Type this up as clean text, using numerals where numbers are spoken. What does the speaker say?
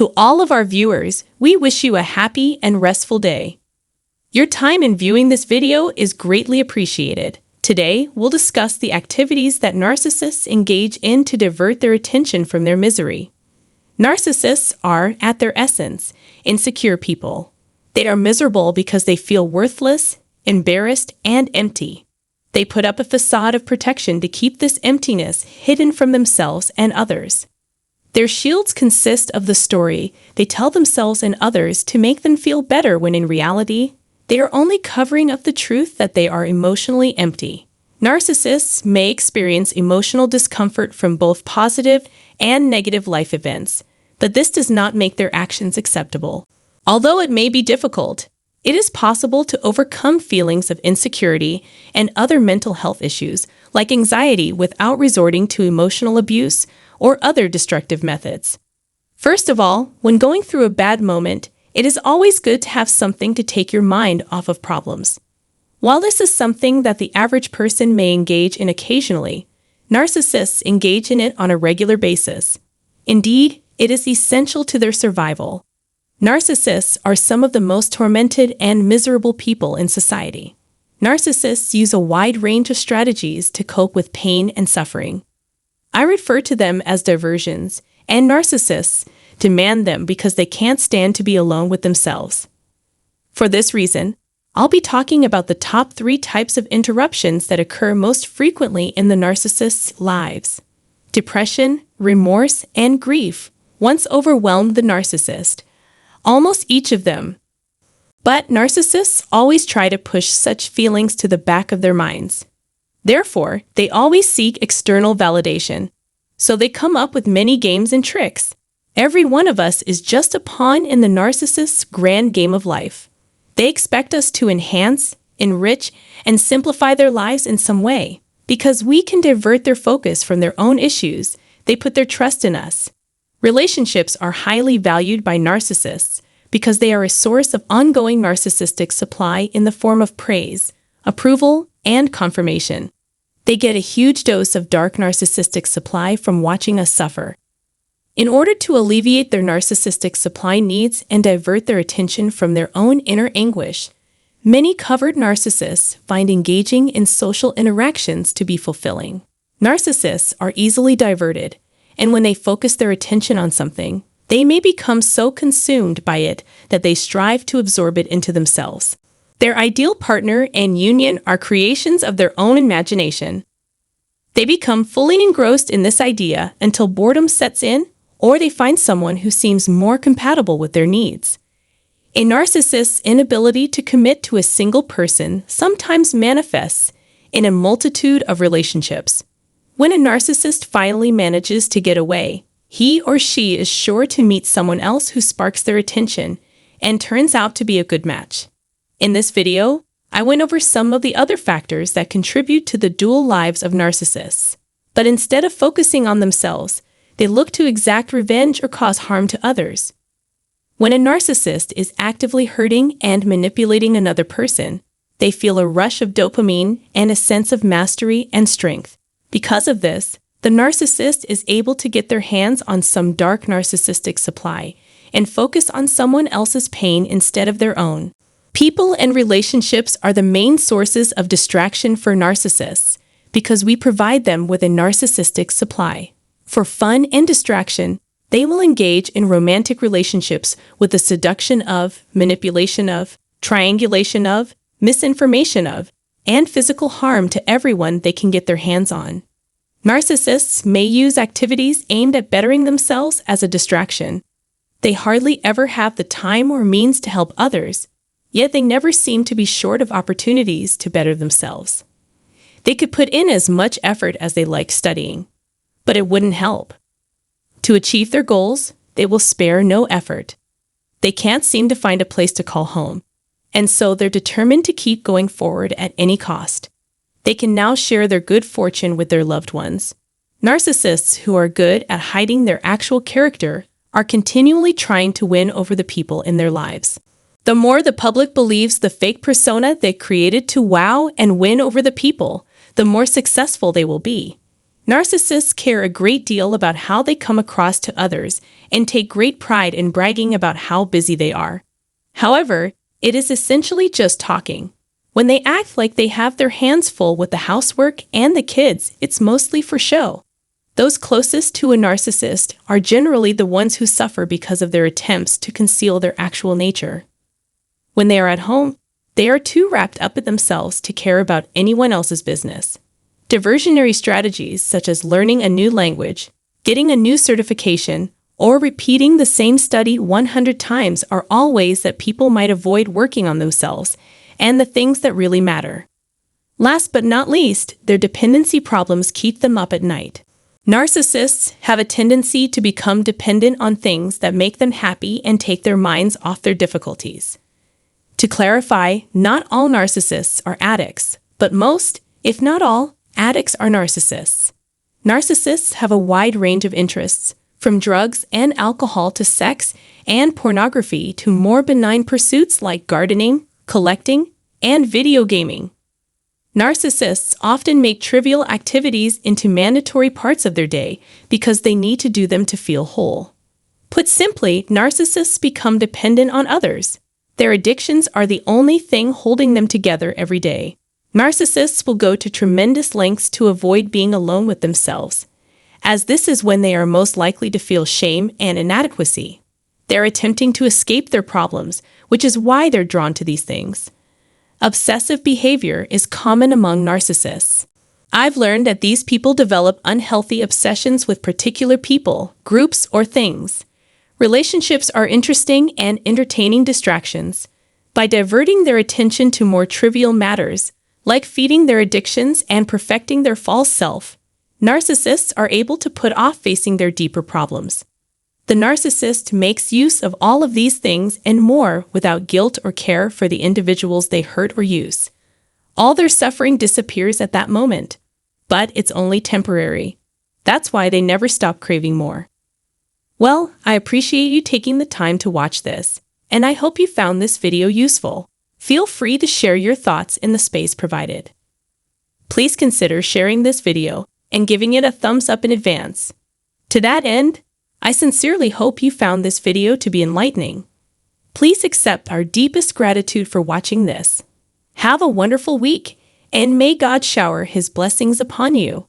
To all of our viewers, we wish you a happy and restful day. Your time in viewing this video is greatly appreciated. Today, we'll discuss the activities that narcissists engage in to divert their attention from their misery. Narcissists are, at their essence, insecure people. They are miserable because they feel worthless, embarrassed, and empty. They put up a facade of protection to keep this emptiness hidden from themselves and others. Their shields consist of the story they tell themselves and others to make them feel better when in reality, they are only covering up the truth that they are emotionally empty. Narcissists may experience emotional discomfort from both positive and negative life events, but this does not make their actions acceptable. Although it may be difficult, it is possible to overcome feelings of insecurity and other mental health issues like anxiety without resorting to emotional abuse or other destructive methods. First of all, when going through a bad moment, it is always good to have something to take your mind off of problems. While this is something that the average person may engage in occasionally, narcissists engage in it on a regular basis. Indeed, it is essential to their survival. Narcissists are some of the most tormented and miserable people in society. Narcissists use a wide range of strategies to cope with pain and suffering. I refer to them as diversions, and narcissists demand them because they can't stand to be alone with themselves. For this reason, I'll be talking about the top 3 types of interruptions that occur most frequently in the narcissist's lives. Depression, remorse, and grief once overwhelmed the narcissist. Almost each of them. But narcissists always try to push such feelings to the back of their minds. Therefore, they always seek external validation. So they come up with many games and tricks. Every one of us is just a pawn in the narcissist's grand game of life. They expect us to enhance, enrich, and simplify their lives in some way. Because we can divert their focus from their own issues, they put their trust in us. Relationships are highly valued by narcissists because they are a source of ongoing narcissistic supply in the form of praise, approval, and confirmation. They get a huge dose of dark narcissistic supply from watching us suffer. In order to alleviate their narcissistic supply needs and divert their attention from their own inner anguish, many covert narcissists find engaging in social interactions to be fulfilling. Narcissists are easily diverted, and when they focus their attention on something, they may become so consumed by it that they strive to absorb it into themselves. Their ideal partner and union are creations of their own imagination. They become fully engrossed in this idea until boredom sets in, or they find someone who seems more compatible with their needs. A narcissist's inability to commit to a single person sometimes manifests in a multitude of relationships. When a narcissist finally manages to get away, he or she is sure to meet someone else who sparks their attention and turns out to be a good match. In this video, I went over some of the other factors that contribute to the dual lives of narcissists. But instead of focusing on themselves, they look to exact revenge or cause harm to others. When a narcissist is actively hurting and manipulating another person, they feel a rush of dopamine and a sense of mastery and strength. Because of this, the narcissist is able to get their hands on some dark narcissistic supply and focus on someone else's pain instead of their own. People and relationships are the main sources of distraction for narcissists because we provide them with a narcissistic supply. For fun and distraction, they will engage in romantic relationships with the seduction of, manipulation of, triangulation of, misinformation of, and physical harm to everyone they can get their hands on. Narcissists may use activities aimed at bettering themselves as a distraction. They hardly ever have the time or means to help others, yet they never seem to be short of opportunities to better themselves. They could put in as much effort as they like studying, but it wouldn't help. To achieve their goals, they will spare no effort. They can't seem to find a place to call home, and so they're determined to keep going forward at any cost. They can now share their good fortune with their loved ones. Narcissists who are good at hiding their actual character are continually trying to win over the people in their lives. The more the public believes the fake persona they created to wow and win over the people, the more successful they will be. Narcissists care a great deal about how they come across to others and take great pride in bragging about how busy they are. However, it is essentially just talking. When they act like they have their hands full with the housework and the kids, it's mostly for show. Those closest to a narcissist are generally the ones who suffer because of their attempts to conceal their actual nature. When they are at home, they are too wrapped up in themselves to care about anyone else's business. Diversionary strategies such as learning a new language, getting a new certification, or repeating the same study 100 times are all ways that people might avoid working on themselves and the things that really matter. Last but not least, their dependency problems keep them up at night. Narcissists have a tendency to become dependent on things that make them happy and take their minds off their difficulties. To clarify, not all narcissists are addicts, but most, if not all, addicts are narcissists. Narcissists have a wide range of interests, from drugs and alcohol to sex and pornography to more benign pursuits like gardening, collecting, and video gaming. Narcissists often make trivial activities into mandatory parts of their day because they need to do them to feel whole. Put simply, narcissists become dependent on others. Their addictions are the only thing holding them together every day. Narcissists will go to tremendous lengths to avoid being alone with themselves, as this is when they are most likely to feel shame and inadequacy. They're attempting to escape their problems, which is why they're drawn to these things. Obsessive behavior is common among narcissists. I've learned that these people develop unhealthy obsessions with particular people, groups, or things. Relationships are interesting and entertaining distractions. By diverting their attention to more trivial matters, like feeding their addictions and perfecting their false self, narcissists are able to put off facing their deeper problems. The narcissist makes use of all of these things and more without guilt or care for the individuals they hurt or use. All their suffering disappears at that moment, but it's only temporary. That's why they never stop craving more. Well, I appreciate you taking the time to watch this, and I hope you found this video useful. Feel free to share your thoughts in the space provided. Please consider sharing this video and giving it a thumbs up in advance. To that end, I sincerely hope you found this video to be enlightening. Please accept our deepest gratitude for watching this. Have a wonderful week, and may God shower His blessings upon you.